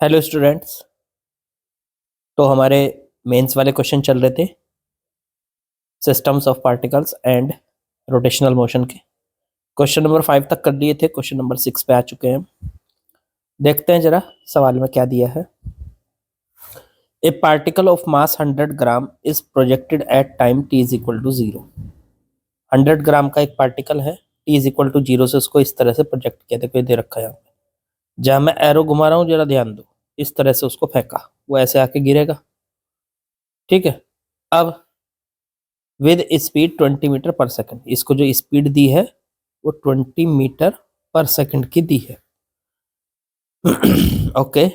Hello students. तो हमारे mains वाले क्वेश्चन चल रहे थे systems of particles and rotational motion के। क्वेश्चन नंबर 5 तक कर लिए थे, क्वेश्चन नंबर 6 पे आ चुके हैं। देखते हैं जरा सवाल में क्या दिया है। A particle of mass 100 gram is projected at time t is equal to 0। 100 gram का एक पार्टिकल है, t इज इक्वल टू 0 से उसको इस तरह से प्रोजेक्ट किया। देखो ये दे रखा है यहाँ पे, जहां मैं एरो घुमा रहा हूँ जरा ध्यान दो। इस तरह से उसको फेंका, वो ऐसे आके गिरेगा। ठीक है। अब विद स्पीड 20 मीटर पर सेकंड, इसको जो स्पीड दी है वो 20 मीटर पर सेकंड की दी है। ओके,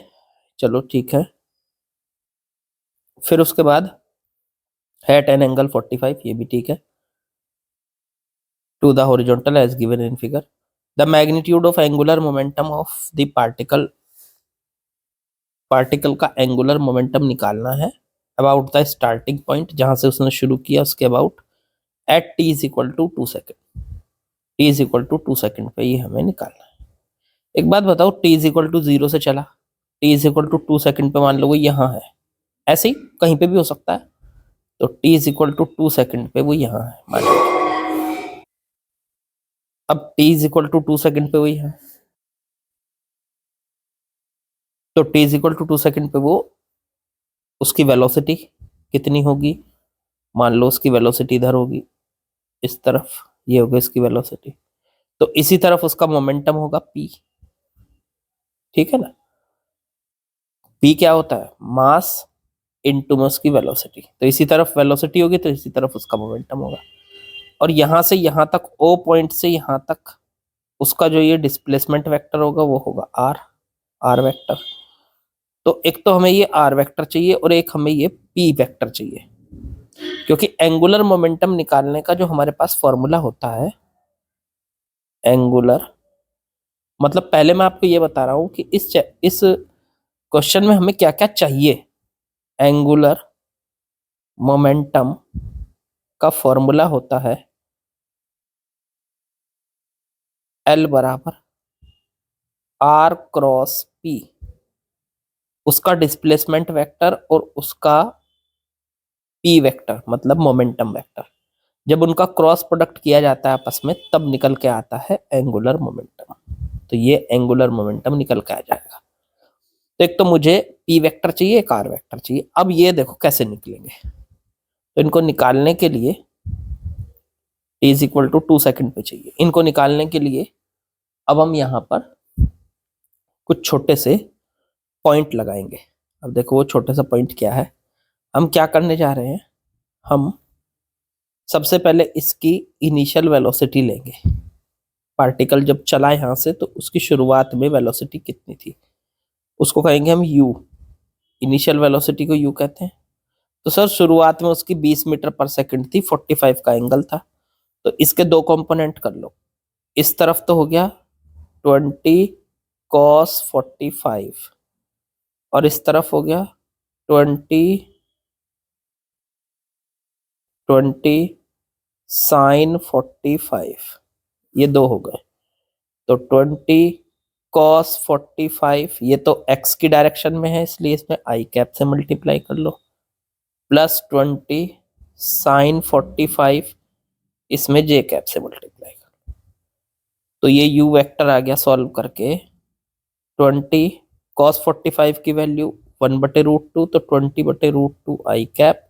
चलो ठीक है। फिर उसके बाद है 10 एंगल 45, ये भी ठीक है। To the horizontal as given in figure, the magnitude of angular momentum of the particle, particle का एंगुलर मोमेंटम निकालना है अबाउट द स्टार्टिंग पॉइंट, जहां से उसने शुरू किया उसके about, at T is equal to 2 second. T is equal to 2 second पे ये हमें निकालना है। एक बात बताओ, टी इज इक्वल टू 0 से चला, T is equal to 2 second पे मान लो वो यहाँ है, ऐसे ही कहीं पे भी हो सकता है। तो T is equal to 2 second पे वो यहाँ है मान लो। अब T is equal to 2 second पे वही है, तो T is equal to 2 second पे वो, उसकी वेलोसिटी कितनी होगी, मान लो उसकी वेलोसिटी इधर होगी इस तरफ, ये होगी इसकी वेलोसिटी, तो इसी तरफ उसका मोमेंटम होगा पी। ठीक है ना। पी क्या होता है, मास इनटू में उसकी वेलोसिटी, तो इसी तरफ वेलोसिटी होगी तो इसी तरफ उसका मोमेंटम होगा। और यहां से यहां तक, ओ पॉइंट से यहां तक उसका जो ये डिस्प्लेसमेंट वेक्टर होगा वो होगा आर, आर वेक्टर। तो एक तो हमें ये आर वेक्टर चाहिए और एक हमें ये पी वेक्टर चाहिए, क्योंकि एंगुलर मोमेंटम निकालने का जो हमारे पास फॉर्मूला होता है, एंगुलर मतलब, पहले मैं आपको ये बता रहा हूं कि इस क्वेश्चन में हमें क्या क्या चाहिए। एंगुलर मोमेंटम का फॉर्मूला होता है एल बराबर आर क्रॉस पी, उसका डिस्प्लेसमेंट वेक्टर और उसका पी वेक्टर मतलब मोमेंटम वेक्टर, जब उनका क्रॉस प्रोडक्ट किया जाता है आपस में तब निकल के आता है एंगुलर मोमेंटम। तो ये एंगुलर मोमेंटम निकल के आ जाएगा। तो एक तो मुझे पी वेक्टर चाहिए, एक आर वेक्टर चाहिए। अब ये देखो कैसे निकलेंगे, तो इनको निकालने के लिए T is equal to 2 second पे चाहिए। इनको निकालने के लिए अब हम यहाँ पर कुछ छोटे से पॉइंट लगाएंगे। अब देखो वो छोटे सा पॉइंट क्या है, हम क्या करने जा रहे हैं, हम सबसे पहले इसकी इनिशियल वेलोसिटी लेंगे। पार्टिकल जब चला यहां से तो उसकी शुरुआत में वेलोसिटी कितनी थी, उसको कहेंगे हम u, इनिशियल वेलोसिटी को u कहते हैं। तो सर शुरुआत में उसकी 20 मीटर पर सेकंड थी, 45 का एंगल था, तो इसके दो कंपोनेंट कर लो। इस तरफ तो हो गया 20 cos 45 और इस तरफ हो गया 20 sin 45, ये दो हो गए। तो 20 cos 45, ये तो x की डायरेक्शन में है इसलिए इसमें आई कैप से मल्टीप्लाई कर लो, प्लस 20 sin 45, इसमें जे कैप से मल्टीप्लाई कर लो। तो ये u वेक्टर आ गया सॉल्व करके, 20 cos 45 की वैल्यू 1/√2, तो 20/√2 आई कैप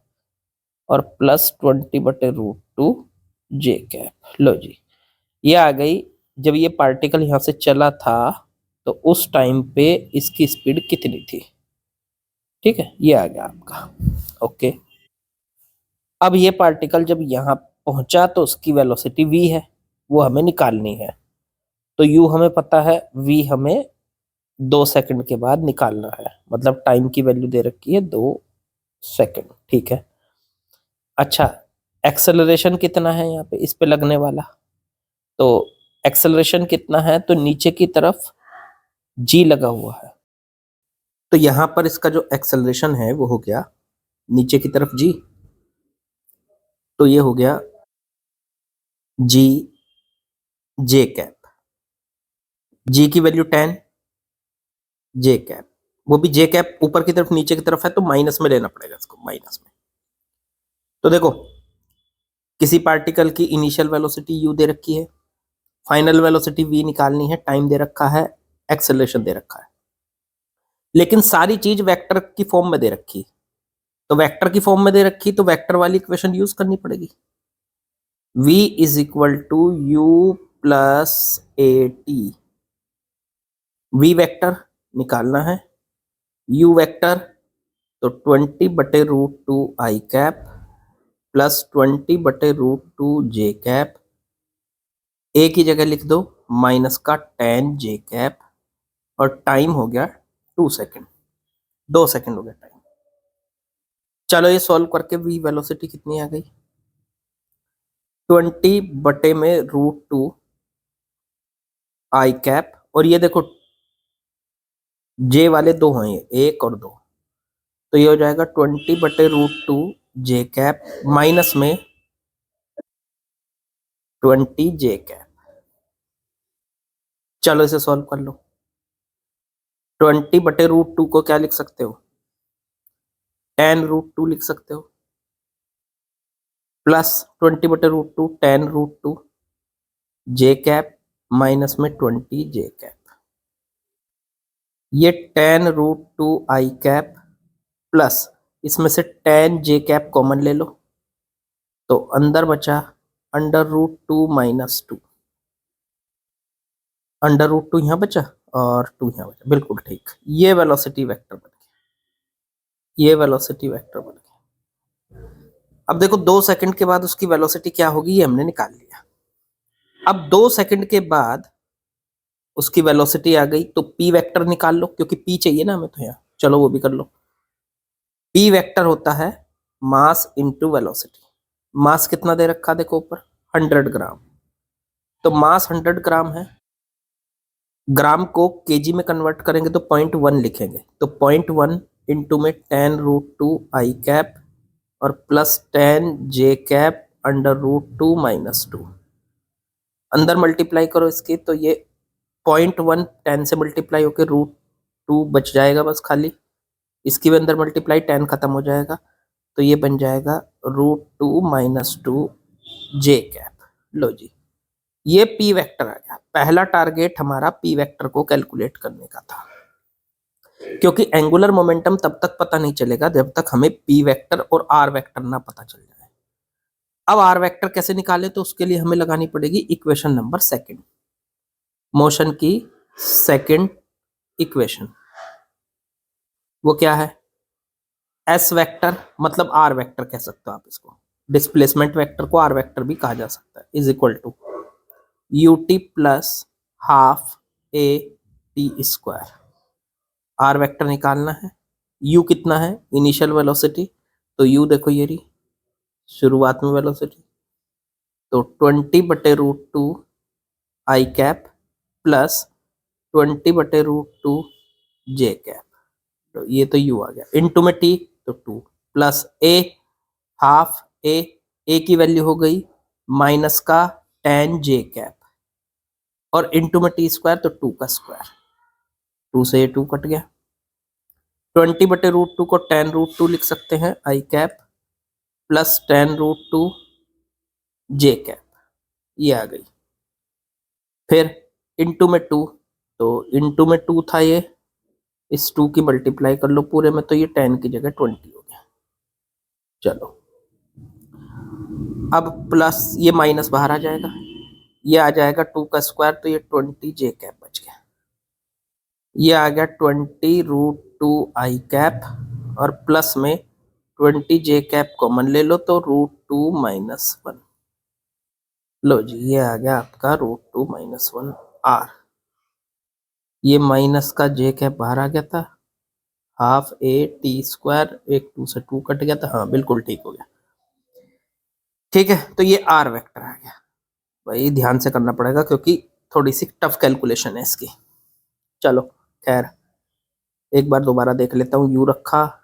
और प्लस 20/√2 जे कैप। लो जी, ये आ गई। जब ये पार्टिकल यहां से चला था तो उस टाइम पे इसकी स्पीड कितनी थी। ठीक है, ये आ गया आपका। ओके, अब ये पार्टिकल जब यहां पहुंचा तो उसकी वेलोसिटी v है, वो हमें निकालनी है। तो u हमें पता है, v हमें 2 सेकंड के बाद निकालना है, मतलब टाइम की वैल्यू दे रखी है 2 सेकंड। ठीक है। अच्छा, एक्सेलरेशन कितना है यहाँ पे इस पे लगने वाला, तो एक्सेलरेशन कितना है, तो नीचे की तरफ g लगा हुआ है, तो यहां पर इसका जो एक्सेलरेशन है वो हो गया नीचे की तरफ g, तो ये हो गया g जे कैप, g की वैल्यू 10, जे कैप वो भी जे कैप ऊपर की तरफ नीचे की तरफ है तो माइनस में लेना पड़ेगा इसको, माइनस में। तो देखो किसी पार्टिकल की इनिशियल वेलोसिटी u दे रखी है, फाइनल वेलोसिटी v निकालनी है, टाइम दे रखा है, एक्सेलरेशन दे रखा है, लेकिन सारी चीज वेक्टर की फॉर्म में दे रखी। तो वेक्टर की फॉर्म में दे रखी तो वेक्टर वाली इक्वेशन यूज करनी पड़ेगी। v is equal to u plus A T. v vector निकालना है, u वेक्टर तो 20/√2 I cap plus 20/√2 J cap, A की जगह लिख दो माइनस का tan जे कैप, और टाइम हो गया 2 सेकेंड, 2 सेकेंड हो गया टाइम। चलो ये सॉल्व करके v वेलोसिटी कितनी आ गई, 20/√2 आई कैप, और ये देखो जे वाले दो हैं, ये 1 और 2, तो ये हो जाएगा 20/√2 जे कैप माइनस में 20 जे कैप। चलो इसे सॉल्व कर लो। 20/√2 को क्या लिख सकते हो, tan√2 लिख सकते हो, प्लस 20/√2 tan√2 जे कैप माइनस में 20 जे कैप। ये tan√2 आई कैप प्लस इसमें से tan जे कैप कॉमन ले लो, तो अंदर बचा √2 माइनस 2, √2 यहाँ बचा और 2 यहाँ बचा, बिल्कुल ठीक। ये वेलोसिटी वेक्टर बन गया, ये वेलोसिटी वेक्टर बन गया। अब देखो 2 सेकंड के बाद उसकी वेलोसिटी क्या होगी ये हमने निकाल लिया। अब 2 सेकंड के बाद उसकी वेलोसिटी आ गई तो पी वेक्टर निकाल लो, क्योंकि पी चाहिए ना हमें तो यहाँ, चलो वो भी कर लो। पी वेक्टर होता है मास इंटू वेलोसिटी। मास कितना दे रखा देखो ऊपर 100 ग्राम, तो मास 100 ग्राम है, ग्राम को केजी में कन्वर्ट करेंगे तो 0.1 लिखेंगे, तो 0.1 इंटू में tan√2 आई कैप और plus tan J cap √2 minus 2, अंदर मल्टीप्लाई करो इसकी, तो ये 0.1 10 से मल्टीप्लाई होकर √2 बच जाएगा बस खाली, इसकी भी अंदर मल्टीप्लाई 10 खत्म हो जाएगा, तो ये बन जाएगा √2 माइनस 2 जे कैप। लो जी, ये पी वेक्टर आ गया। पहला टारगेट हमारा पी वेक्टर को कैलकुलेट करने का था, क्योंकि एंगुलर मोमेंटम तब तक पता नहीं चलेगा जब तक हमें पी वेक्टर और आर वेक्टर ना पता चल जाए। अब आर वेक्टर कैसे निकाले, तो उसके लिए हमें लगानी पड़ेगी इक्वेशन नंबर सेकंड, मोशन की सेकंड इक्वेशन। वो क्या है, एस वेक्टर मतलब आर वेक्टर कह सकते हो आप इसको, डिस्प्लेसमेंट वेक्टर को आर वेक्टर भी कहा जा सकता है, is equal to ut plus half A T square. R vector निकालना है, u कितना है इनिशियल वेलोसिटी, तो u देखो ये रही शुरुआत में वेलोसिटी, तो 20/√2 I cap plus 20/√2 J cap, तो ये तो u आ गया, इनटू में t तो 2 प्लस a हाफ a की वैल्यू हो गई माइनस का tan जे कैप, और इनटू में टी स्क्वायर तो 2 का स्क्वायर, 2 से ये 2 कट गया। 20/√2 को tan√2 लिख सकते हैं आई कैप प्लस tan√2 जे कैप, ये आ गई। फिर इनटू में 2, तो इनटू में 2 था ये, इस 2 की मल्टीप्लाई कर लो पूरे में, तो ये 10 की जगह 20 हो गया। चलो अब प्लस ये माइनस बाहर आ जाएगा, ये आ जाएगा 2 का स्क्वायर, तो ये 20 जे कैप बच गया, ये आ गया 20√2 आई कैप और प्लस में 20 जे कैप कॉमन ले लो तो √2 माइनस 1। लो जी, ये आ गया आपका √2 माइनस 1 आर। ये माइनस का जे कैप बाहर आ गया था, हाफ ए टी स्क्वायर, एक 2 से 2 कट गया था, हाँ बिल्कुल ठीक हो गया। ठीक है, तो ये आर वेक्टर आ गया। भाई ध्यान से करना पड़ेगा क्योंकि थोड़ी सी टफ कैलकुलेशन है इसकी। चलो खैर एक बार दोबारा देख लेता हूँ, यू रखा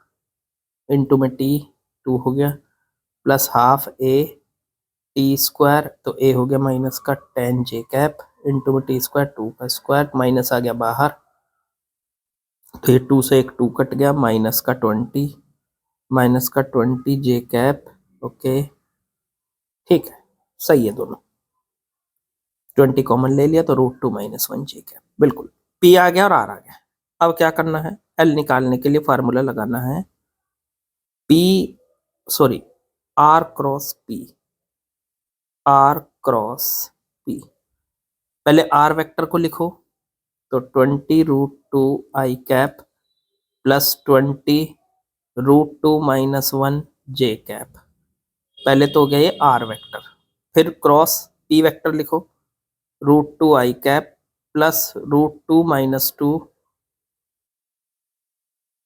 इनटू में टी 2 हो गया plus half A T square, तो ए हो गया माइनस का tan जे कैप इनटू में टी स्क्वायर 2 का स्क्वायर, माइनस आ गया बाहर, तो ये 2 से एक 2 कट गया, माइनस का 20 जे कैप। ओके ठीक है, सही है दोनों। 20 कॉमन ले लिया तो √2 - 1 जे कैप, बिल्कुल। पी आ गया और आर आ गया। अब क्या करना है, एल निकालने के लिए फार्मूला लगाना है P, sorry, R cross P, R cross P. पहले आर वेक्टर को लिखो, तो 20 √2 I cap plus 20 √2 - 1 J cap. पहले तो हो गया ये आर वेक्टर, फिर क्रॉस पी वेक्टर लिखो, √2 I cap plus √2 - 2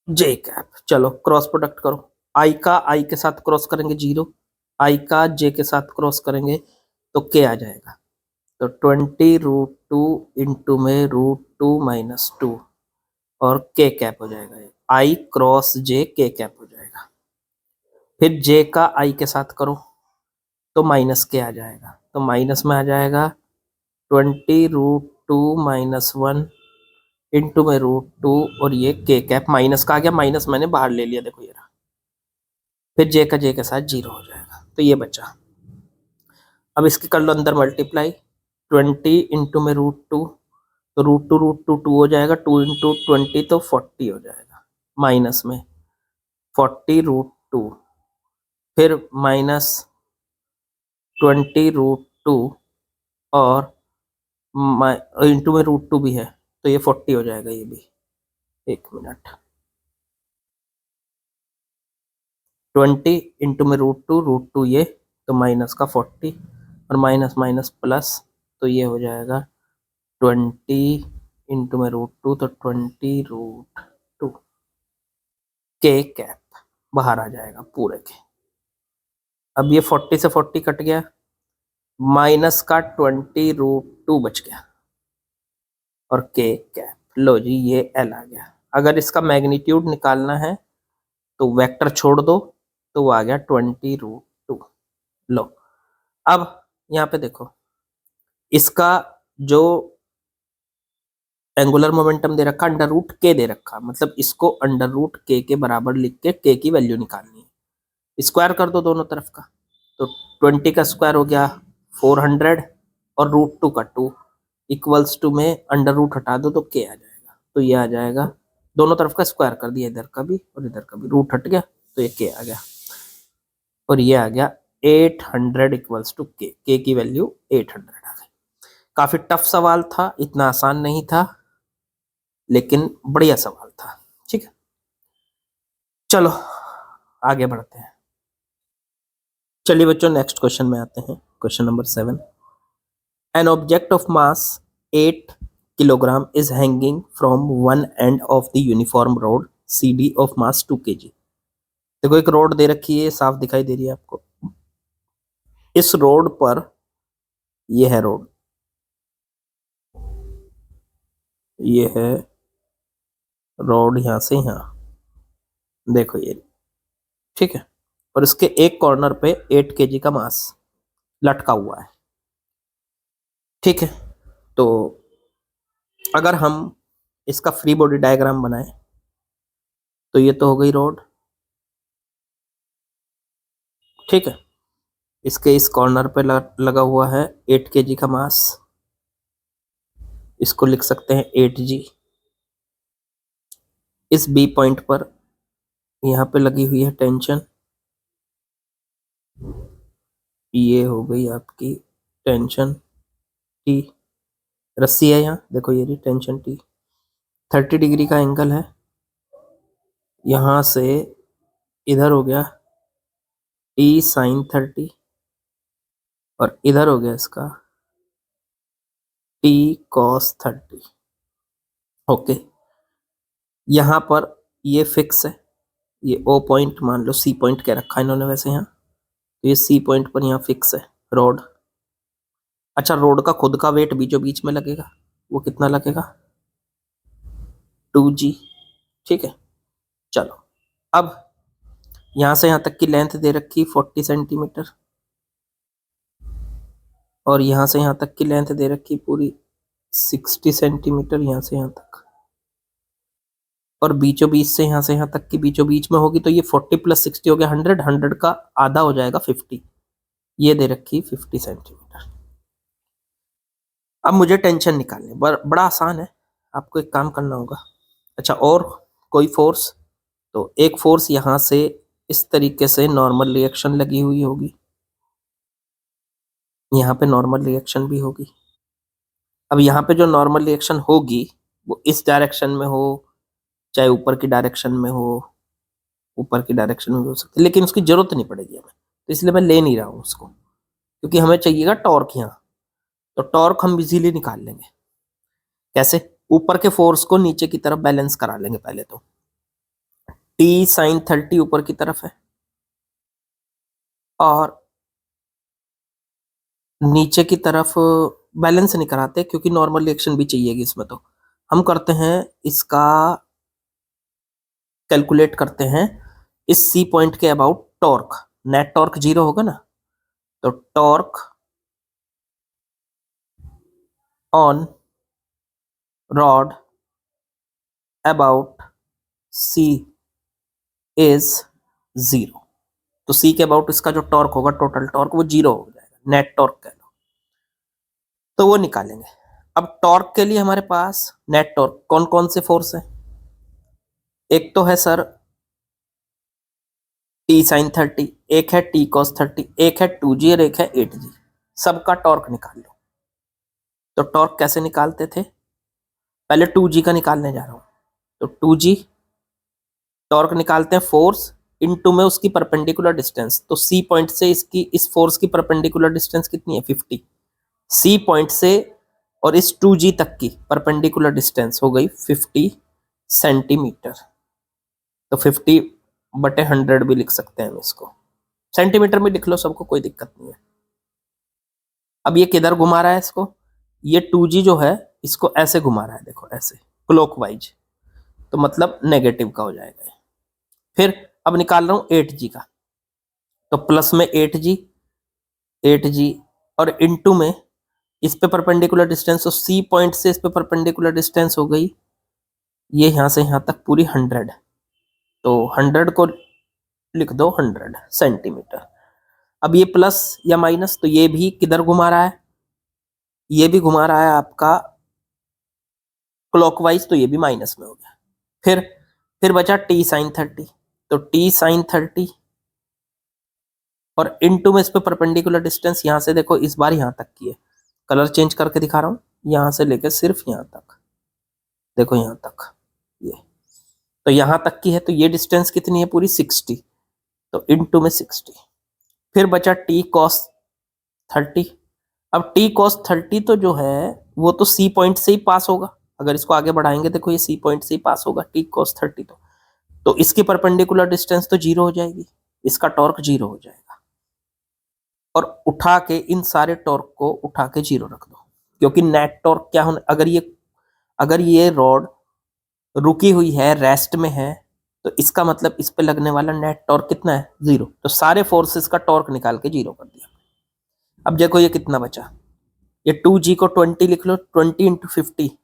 J cap. चलो क्रॉस प्रोडक्ट करो, आई का आई के साथ क्रॉस करेंगे 0, आई का जे के साथ क्रॉस करेंगे तो के आ जाएगा। तो 20 √2 इंटू में √2 - 2 और के कैप हो जाएगा, आई क्रॉस जे के कैप हो जाएगा। फिर जे का आई के साथ करो तो माइनस के आ जाएगा, तो माइनस में आ जाएगा 20 √2 - 1 इंटू में √2 और ये के कैप माइनस का आ गया, माइनस मैंने बाहर ले लिया, देखो ये रहा। फिर जे का जे के साथ 0 हो जाएगा, तो ये बचा। अब इसकी कर लो अंदर मल्टीप्लाई, 20 इंटू में √2, तो √2 2 हो जाएगा, 2 इंटू 20 तो 40 हो जाएगा, माइनस में 40 √2, फिर माइनस 20 √2 और इंटू में √2 भी है तो ये 40 हो जाएगा ये भी। एक मिनट, 20 इंटू में √2 ये, तो माइनस का 40 और माइनस माइनस प्लस, तो ये हो जाएगा 20 इंटू में √2, तो 20 √2 के कैप बाहर आ जाएगा पूरे के। अब ये 40 से 40 कट गया, माइनस का 20 √2 बच गया और के कैप। लो जी ये एल आ गया। अगर इसका मैग्नीट्यूड निकालना है तो वेक्टर छोड़ दो, तो वो आ गया 20 √2। लो अब यहाँ पे देखो, इसका जो एंगुलर मोमेंटम दे रखा अंडर रूट के दे रखा, मतलब इसको अंडर रूट के बराबर लिख के के की वैल्यू निकालनी है। स्क्वायर कर दो दोनों तरफ का, तो 20 का स्क्वायर हो गया 400 और √2 का 2 इक्वल्स टू में अंडर रूट हटा दो तो के आ जाएगा, तो ये आ जाएगा। दोनों तरफ का स्क्वायर कर दिया, इधर का भी और इधर का भी, रूट हट गया तो ये के आ गया और ये आ गया 800 इक्वल्स टू के की वैल्यू 800 आ गई। काफी टफ सवाल था, इतना आसान नहीं था, लेकिन बढ़िया सवाल था। ठीक है, चलो आगे बढ़ते हैं। चलिए बच्चों नेक्स्ट क्वेश्चन में आते हैं, question number 7। An object of mass 8 kilogram is hanging from one end of the uniform road CD of mass 2 kg। देखो एक रोड दे रखी है, साफ दिखाई दे रही है आपको। इस रोड पर, ये है रोड, ये है रोड, यहां से यहां देखो ये, ठीक है। और इसके एक कॉर्नर पे 8 kg का मास लटका हुआ है, ठीक है। तो अगर हम इसका फ्री बॉडी डायग्राम बनाएं तो ये तो हो गई रोड, ठीक है। इसके इस कॉर्नर पे लगा हुआ है 8 kg का मास, इसको लिख सकते हैं 8g। इस बी पॉइंट पर यहाँ पे लगी हुई है टेंशन, ये हो गई आपकी टेंशन टी, रस्सी है यहाँ देखो, ये रही टेंशन टी। 30 डिग्री का एंगल है, यहाँ से इधर हो गया टी sin 30 और इधर हो गया इसका टी cos 30। ओके, यहाँ पर ये फिक्स है, ये ओ पॉइंट मान लो, सी पॉइंट क्या रखा है इन्होंने वैसे यहाँ, तो ये सी पॉइंट पर यहाँ फिक्स है रोड। अच्छा, रोड का खुद का वेट बीचों बीच में लगेगा, वो कितना लगेगा 2g, ठीक है। चलो अब यहाँ से यहाँ तक की लेंथ दे रखी 40 सेंटीमीटर और यहाँ से यहाँ तक की लेंथ दे रखी पूरी 60 सेंटीमीटर, यहाँ से यहाँ तक। और बीचों बीच से यहाँ तक की बीचों बीच में होगी, तो ये 40 + 60 हो गया 100, 100 का आधा हो जाएगा 50, ये दे रखी 50 सेंटीमीटर। अब मुझे टेंशन निकालनी है, बड़ा आसान है, आपको एक काम करना होगा। अच्छा, और कोई फोर्स? तो एक फोर्स यहाँ से इस तरीके से नॉर्मल रिएक्शन लगी हुई होगी, यहाँ पे नॉर्मल रिएक्शन भी होगी। अब यहाँ पे जो नॉर्मल रिएक्शन होगी वो इस डायरेक्शन में हो, चाहे ऊपर की डायरेक्शन में हो, ऊपर की डायरेक्शन में भी हो सकती है, लेकिन उसकी जरूरत नहीं पड़ेगी हमें, तो इसलिए मैं ले नहीं रहा हूँ उसको, क्योंकि हमें चाहिएगा टॉर्क यहाँ। तो टॉर्क हम इजीली निकाल लेंगे। कैसे? ऊपर के फोर्स को नीचे की तरफ बैलेंस करा लेंगे पहले तो। टी साइन 30 ऊपर की तरफ है और नीचे की तरफ बैलेंस नहीं कराते, क्योंकि नॉर्मल रिएक्शन भी चाहिएगी इसमें। तो हम करते हैं इसका कैलकुलेट करते हैं इस सी पॉइंट के अबाउट टॉर्क। नेट टॉर्क 0 होगा ना, तो torque on rod about C is 0। तो सी के अबाउट इसका जो टॉर्क होगा, टोटल टॉर्क, वो 0 हो जाएगा, नेट टॉर्क कह लो। तो वो निकालेंगे। अब टॉर्क के लिए हमारे पास नेट टॉर्क कौन कौन से फोर्स है? एक तो है सर टी साइन 30, एक है टी कॉस 30, एक है 2g और एक है 8g। सबका टॉर्क निकाल लो। तो टॉर्क कैसे निकालते थे? पहले 2g का निकालने जा रहा हूं। तो 2g टॉर्क निकालते हैं फोर्स इनटू में उसकी परपेंडिकुलर डिस्टेंस। तो सी पॉइंट से इसकी इस फोर्स की परपेंडिकुलर डिस्टेंस कितनी है? 50। सी पॉइंट से और इस 2g तक की परपेंडिकुलर डिस्टेंस हो गई 50 सेंटीमीटर। तो 50/100 भी लिख सकते हैं हम इसको, सेंटीमीटर में लिख लो, सबको कोई दिक्कत नहीं है। अब ये किधर घुमा रहा है इसको? ये 2g जो है इसको ऐसे घुमा रहा है, देखो ऐसे क्लॉकवाइज, तो मतलब नेगेटिव का हो जाएगा। फिर अब निकाल रहा हूं 8g का, तो प्लस में 8g और इनटू में इस पे परपेंडिकुलर डिस्टेंस, तो सी पॉइंट से इस पे परपेंडिकुलर डिस्टेंस हो गई ये यहां से यहां तक पूरी 100। तो 100 को लिख दो 100 सेंटीमीटर। अब ये प्लस या माइनस, तो ये भी किधर घुमा रहा है? ये भी घुमा रहा है आपका क्लॉकवाइज, तो ये भी माइनस में हो गया। फिर बचा टी साइन 30, तो टी साइन 30 और इनटू में इस पे परपेंडिकुलर डिस्टेंस यहां से देखो इस बार यहां तक की है, कलर चेंज करके दिखा रहा हूं, यहां से लेकर सिर्फ यहां तक, देखो यहां तक ये, तो यहां तक की है, तो ये डिस्टेंस कितनी है? पूरी 60, तो इनटू में 60। फिर बचा टी कॉस 30। अब टी कॉस 30 तो जो है वो तो सी पॉइंट से ही पास होगा, अगर इसको आगे बढ़ाएंगे देखो ये सी पॉइंट से ही पास होगा टी कॉस 30, तो इसकी परपेंडिकुलर डिस्टेंस तो 0 हो जाएगी, इसका टॉर्क 0 हो जाएगा। और उठा के इन सारे टॉर्क को उठा के 0 रख दो, क्योंकि नेट टॉर्क क्या होने, अगर ये रॉड रुकी हुई है, रेस्ट में है, तो इसका मतलब इस पे लगने वाला नेट टॉर्क कितना है? 0। तो सारे फोर्सेस का टॉर्क निकाल के 0 कर दिया। अब देखो ये कितना बचा, ये 2g को 20 लिख लो, 20 × 50,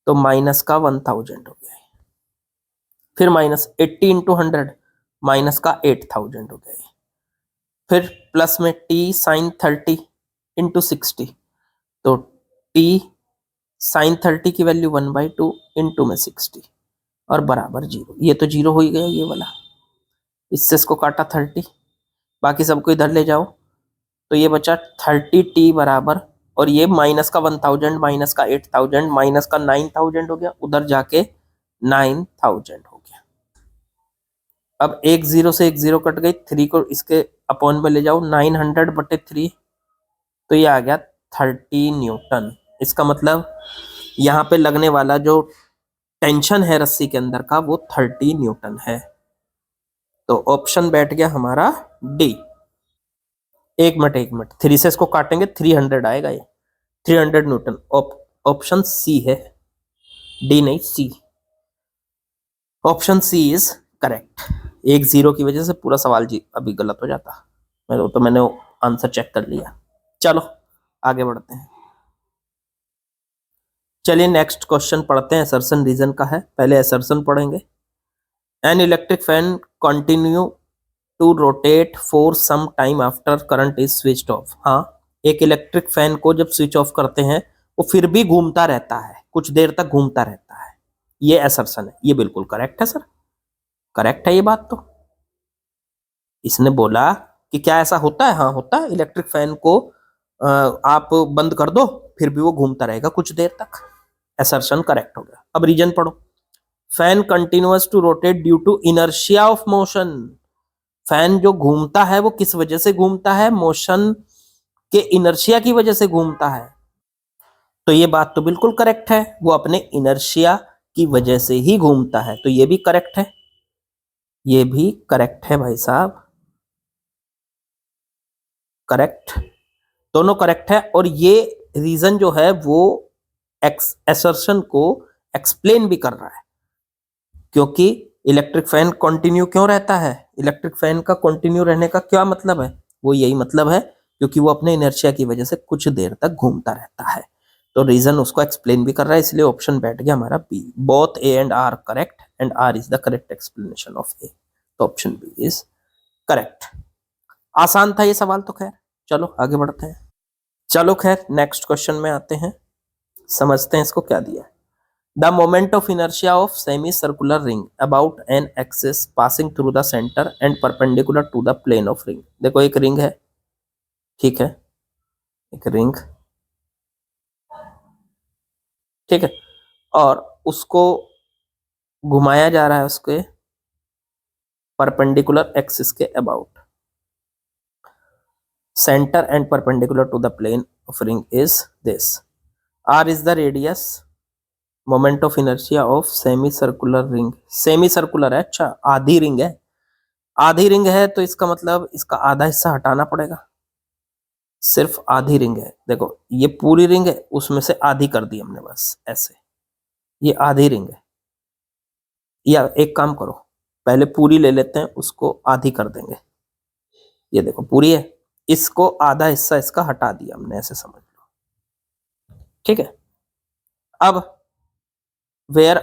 तो माइनस का 1000 हो गया। फिर माइनस 80 × 100, माइनस का 8000 हो गया। फिर प्लस में t साइन 30 × 60, तो t साइन 30 की वैल्यू 1/2 इंटू में 60 और बराबर 0। ये तो 0 हो ही गया ये वाला, इससे इसको काटा 30, बाकी सबको इधर ले जाओ, तो ये बचा 30t बराबर, और ये माइनस का 1000 माइनस का 8000 माइनस का 9000 हो गया, उधर जाके 9000 हो गया। अब एक जीरो से एक जीरो कट गई, 3 को इसके अपॉन में ले जाओ, 900/3, तो ये आ गया 30 न्यूटन। इसका मतलब यहाँ पे लगने वाला जो टेंशन है रस्सी के अंदर का वो 30 न्यूटन है। तो ऑप्शन बैठ गया हमारा डी। एक मिनट 3 से इसको काटेंगे 300 आएगा, ये 300 न्यूटन। ऑप्शन सी है, डी नहीं, C. Option C is correct. एक जीरो की वजह से पूरा सवाल जी अभी गलत हो जाता, मैंने आंसर चेक कर लिया। चलो आगे बढ़ते हैं। चलिए नेक्स्ट क्वेश्चन पढ़ते हैं, असर्शन रीजन का है। पहले असर्शन पढ़ेंगे। An electric fan continue to rotate for some time after current is switched off. हाँ, एक इलेक्ट्रिक फैन को जब स्विच ऑफ करते हैं वो फिर भी घूमता रहता है, कुछ देर तक घूमता रहता है। ये असर्शन है, ये बिल्कुल करेक्ट है सर, करेक्ट है ये बात। तो इसने बोला कि क्या ऐसा होता है? हाँ होता है। इलेक्ट्रिक फैन को आप बंद कर दो फिर भी वो घूमता रहेगा कुछ देर तक। असर्शन करेक्ट हो गया। अब रीजन पढ़ो। Fan continuous to rotate due to inertia of motion. Fan जो घूमता है वो किस वजह से घूमता है? मोशन के इनर्शिया की वजह से घूमता है। तो ये बात तो बिल्कुल करेक्ट है, वो अपने इनर्शिया की वजह से ही घूमता है। तो ये भी करेक्ट है, ये भी करेक्ट है भाई साहब, करेक्ट, दोनों करेक्ट है। और ये रीजन जो है वो असर्शन को एक्सप्लेन भी कर रहा है, क्योंकि इलेक्ट्रिक फैन कंटिन्यू क्यों रहता है? इलेक्ट्रिक फैन का कंटिन्यू रहने का क्या मतलब है? वो यही मतलब है क्योंकि वो अपने इनर्शिया की वजह से कुछ देर तक घूमता रहता है। तो रीजन उसको एक्सप्लेन भी कर रहा है, इसलिए ऑप्शन बैठ गया हमारा B. Both A and R correct and R is the correct explanation of A. तो ऑप्शन बी इज करेक्ट। आसान था ये सवाल तो। खैर चलो आगे बढ़ते हैं। चलो खैर नेक्स्ट क्वेश्चन में आते हैं, समझते हैं इसको क्या दिया है। The moment of inertia of semicircular ring about an axis passing through the center and perpendicular to the plane of ring। देखो एक रिंग है, ठीक है, एक रिंग, ठीक है, और उसको घुमाया जा रहा है उसके परपेंडिकुलर एक्सिस के about. Centre and perpendicular to the plane of ring is this. R is the radius, moment of inertia of semi circular ring. Semi circular है, अच्छा आधी रिंग है, आधी रिंग है तो इसका मतलब इसका आधा हिस्सा हटाना पड़ेगा। सिर्फ आधी रिंग है, देखो ये पूरी रिंग है उसमें से आधी कर दी हमने बस ऐसे, ये आधी रिंग है। या एक काम करो, पहले पूरी ले लेते हैं उसको आधी कर देंगे। ये देखो पूरी है, इसको आधा हिस्सा इसका हटा दिया हमने, ऐसे समझ लो, ठीक है। अब where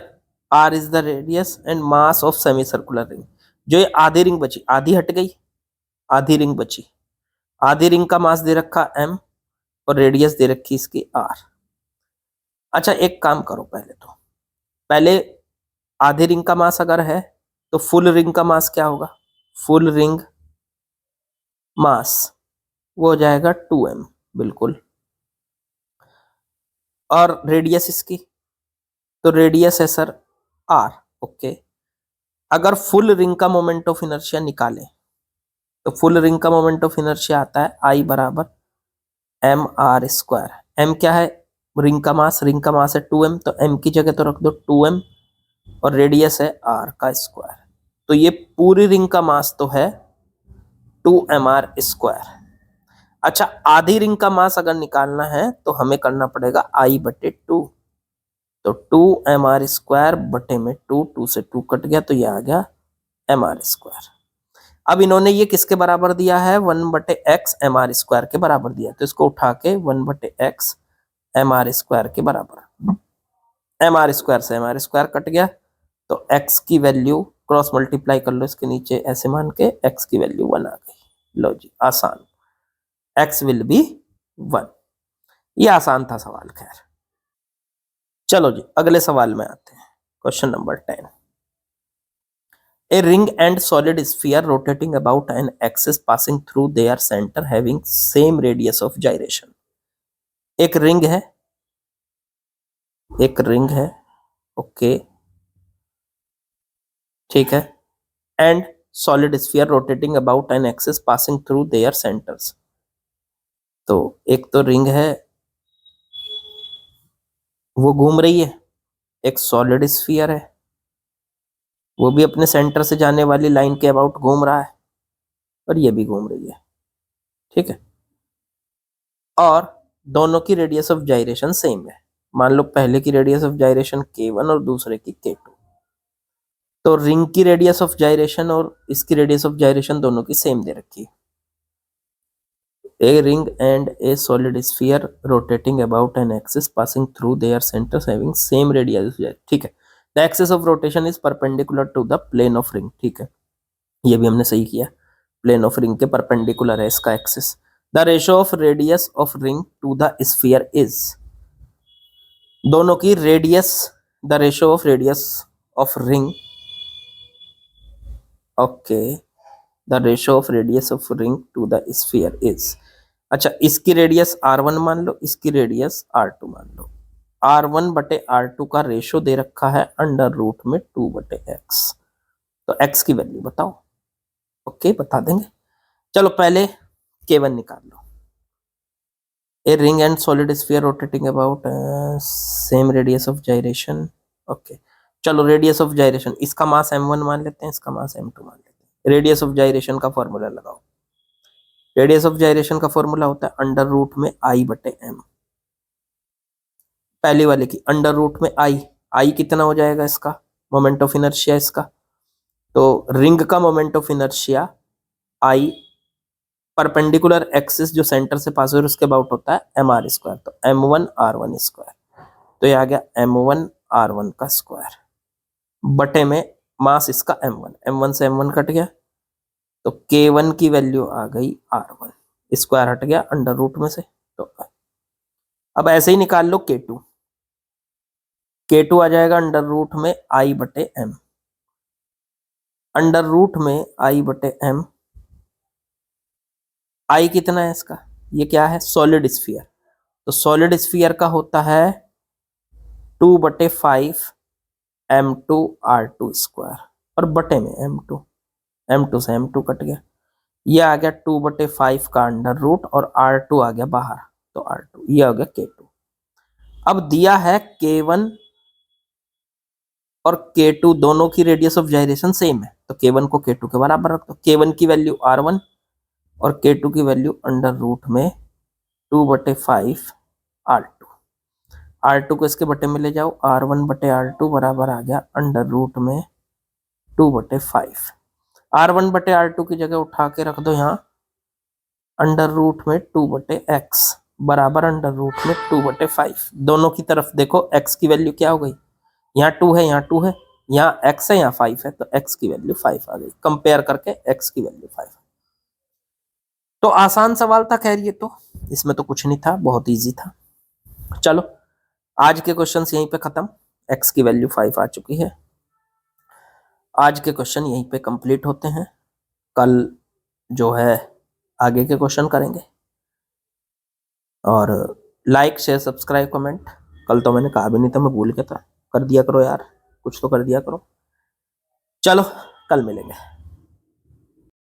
R is the radius and mass of semi circular ring. जो ये आधी रिंग बची, आधी हट गई, आधी रिंग बची, आधी रिंग का मास दे रखा m और रेडियस दे रखी इसकी r। अच्छा एक काम करो, पहले तो पहले आधी रिंग का मास अगर है तो फुल रिंग का मास क्या होगा? फुल रिंग मास वो हो जाएगा 2m बिल्कुल, और रेडियस इसकी, तो रेडियस है सर r। ओके, अगर फुल रिंग का मोमेंट ऑफ इनर्शिया निकालें तो फुल रिंग का मोमेंट ऑफ इनर्शिया आता है I बराबर एम आर स्क्वायर। एम क्या है? रिंग का मास, रिंग का मास है 2m, तो m की जगह तो रख दो 2m, और रेडियस है r का स्क्वायर। तो ये पूरी रिंग का मास तो है 2mr स्क्वायर। अच्छा आधी रिंग का मास अगर निकालना है तो हमें करना पड़ेगा I/2, तो 2mr स्क्वायर बटे में 2, 2 से 2 कट गया तो ये आ गया mr स्क्वायर। अब इन्होंने ये किसके बराबर दिया है? 1/x mr स्क्वायर के बराबर दिया, तो इसको उठा के 1/x mr स्क्वायर के बराबर, mr स्क्वायर से mr स्क्वायर कट गया तो x की वैल्यू क्रॉस मल्टीप्लाई कर लो इसके नीचे, ऐसे मान के x की वैल्यू 1 आ गई। लो जी आसान, x विल बी 1। ये आसान था सवाल। खैर चलो जी अगले सवाल में आते हैं, question number 10। A ring and solid sphere rotating about an axis passing through their center having same radius of gyration। एक रिंग है, एक रिंग है, ओके ठीक है, and solid sphere rotating about an axis passing through their centres. तो एक तो ring है वो घूम रही है, एक सॉलिड स्फीयर है वो भी अपने सेंटर से जाने वाली लाइन के अबाउट घूम रहा है, और ये भी घूम रही है, ठीक है, और दोनों की रेडियस ऑफ जाइरेशन सेम है। मान लो पहले की रेडियस ऑफ जाइरेशन k1 और दूसरे की k2, तो रिंग की रेडियस ऑफ जाइरेशन और इसकी रेडियस ऑफ जाइरेशन दोनों की सेम दे रखी है। A ring and a solid sphere rotating about an axis passing through their centres having same radius, ठीक है। The axis of rotation is perpendicular to the plane of ring, ठीक है, ये भी हमने सही किया, प्लेन ऑफ रिंग के परपेंडिकुलर है इसका axis. The ratio of radius of ring to the sphere is, दोनों की radius, the ratio of radius of ring, okay, the ratio of radius of ring to the sphere is, अच्छा इसकी radius r1 मान लो, इसकी radius r2 मान लो। r1 बटे r2 का ratio दे रखा है अंडर रूट में 2 बटे x, तो x की वैल्यू बताओ। ओके बता देंगे, चलो पहले k1 निकाल लो। A ring and solid sphere rotating about same radius of gyration, okay चलो रेडियस ऑफ जाइरेशन, इसका मास m1 मान लेते हैं, इसका मास m2 मान लेते हैं। रेडियस ऑफ जाइरेशन का फॉर्मूला लगाओ, रेडियस ऑफ जाइरेशन का फॉर्मूला होता है अंडर रूट में i बटे m, पहले वाले की अंडर रूट में i कितना हो जाएगा इसका मोमेंट ऑफ इनर्शिया इसका, तो रिंग का moment of inertia i perpendicular axis जो सेंटर से पास हो उसके अबाउट होता है mr स्क्वायर, तो m1 r1 स्क्वायर, तो ये आ गया m1 r1 का स्क्वायर बटे में मास इसका m1 से m1 कट गया, तो k1 की वैल्यू आ गई r1, स्क्वायर हट गया अंडर रूट में से, तो अब ऐसे ही निकाल लो k2 आ जाएगा अंडर रूट में i बटे m, अंडर रूट में i बटे m, i कितना है इसका, ये क्या है सॉलिड स्फीयर, तो सॉलिड स्फीयर का होता है 2 बटे 5 m2 r2 स्क्वायर और बटे में m2 से m2 कट गया, ये आ गया 2 बटे 5 का अंडर रूट और r2 आ गया बाहर, तो r2 ये आ गया k2। अब दिया है k1 और k2 दोनों की रेडियस ऑफ जाइरेशन सेम है, तो k1 को k2 के बराबर रख दो, k1 की वैल्यू r1 और k2 की वैल्यू अंडर रूट में 2 बटे 5 r2 को इसके बटे में ले जाओ, r1 बटे r2 बराबर आ गया अंडर रूट में 2 बटे 5, r1 बटे r2 की जगह उठा के रख दो यहाँ अंडर रूट में 2 बटे x बराबर अंडर रूट में 2 बटे 5, दोनों की तरफ देखो x की वैल्यू क्या हो गई, यहाँ 2 है, यहाँ 2 है, यहाँ x है, यहाँ 5 है, तो x की वैल्यू 5 आ गई, कंपेयर करके x की वैल्यू 5। तो आसान सवाल था, खैर ये तो इसमें तो कुछ नहीं था, बहुत इजी था। चलो आज के क्वेश्चन यहीं पे खत्म, x की वैल्यू 5 आ चुकी है, आज के क्वेश्चन यहीं पे कंप्लीट होते हैं, कल जो है आगे के क्वेश्चन करेंगे। और लाइक शेयर सब्सक्राइब कमेंट, कल तो मैंने कहा भी नहीं था, मैं भूल गया था, कर दिया करो यार, कुछ तो कर दिया करो। चलो कल मिलेंगे।